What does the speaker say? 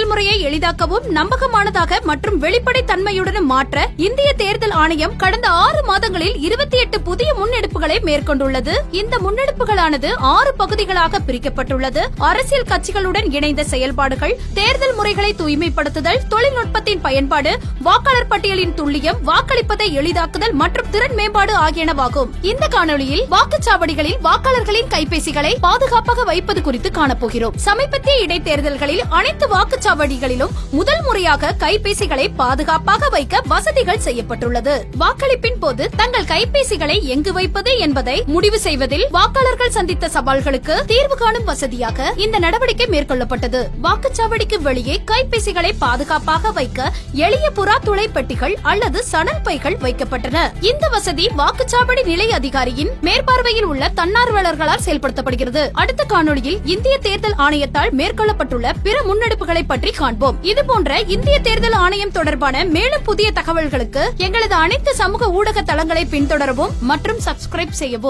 செயல்முறையை எளிதாக்கவும் நம்பகமானதாக மற்றும் வெளிப்படை தன்மையுடன் மாற்ற இந்திய தேர்தல் ஆணையம் கடந்த 6 மாதங்களில் 28 புதிய முன்னெடுப்புகளை மேற்கொண்டுள்ளது. இந்த முன்னெடுப்புகளானது 6 பகுதிகளாக பிரிக்கப்பட்டுள்ளது. அரசியல் கட்சிகளுடன் இணைந்த செயல்பாடுகள், தேர்தல் முறைகளை தூய்மைப்படுத்துதல், தொழில்நுட்பத்தின் பயன்பாடு, வாக்காளர் பட்டியலின் துல்லியம், வாக்களிப்பதை எளிதாக்குதல் மற்றும் திறன் மேம்பாடு ஆகியனவாகும். இந்த காணொலியில் வாக்குச்சாவடிகளில் வாக்காளர்களின் கைபேசிகளை பாதுகாப்பாக வைப்பது குறித்து காணப்போகிறோம். சமீபத்திய இடைத்தேர்தல்களில் அனைத்து வாக்குச்சாவடிகளிலும் முதல் முறையாக கைபேசிகளை பாதுகாப்பாக வைக்க வசதிகள் செய்யப்பட்டுள்ளது. வாக்களிப்பின் போது தங்கள் கைபேசிகளை எங்கு வைப்பது என்பதை முடிவு செய்வதில் வாக்காளர்கள் சந்தித்த சவால்களுக்கு தீர்வு காணும் வசதியாக இந்த நடவடிக்கை மேற்கொள்ளப்பட்டது. வாக்குச்சாவடிக்கு வெளியே கைபேசிகளை பாதுகாப்பாக வைக்க எளிய புறா துளை பெட்டிகள் அல்லது சணல் பைகள் வைக்கப்பட்டன. இந்த வசதி வாக்குச்சாவடி நிலைய அதிகாரியின் மேற்பார்வையில் உள்ள தன்னார்வலர்களால் செயல்படுத்தப்படுகிறது. அடுத்த காணொலியில் இந்திய தேர்தல் ஆணையத்தால் மேற்கொள்ளப்பட்டுள்ள பிற முன்னெடுப்புகளை பற்றி காண்போம். இதுபோன்ற இந்திய தேர்தல் ஆணையம் தொடர்பான மேலும் புதிய தகவல்களுக்கு எங்களது அனைத்து சமூக ஊடக தளங்களை பின்தொடரவும் மற்றும் சப்ஸ்கிரைப் செய்யவும்.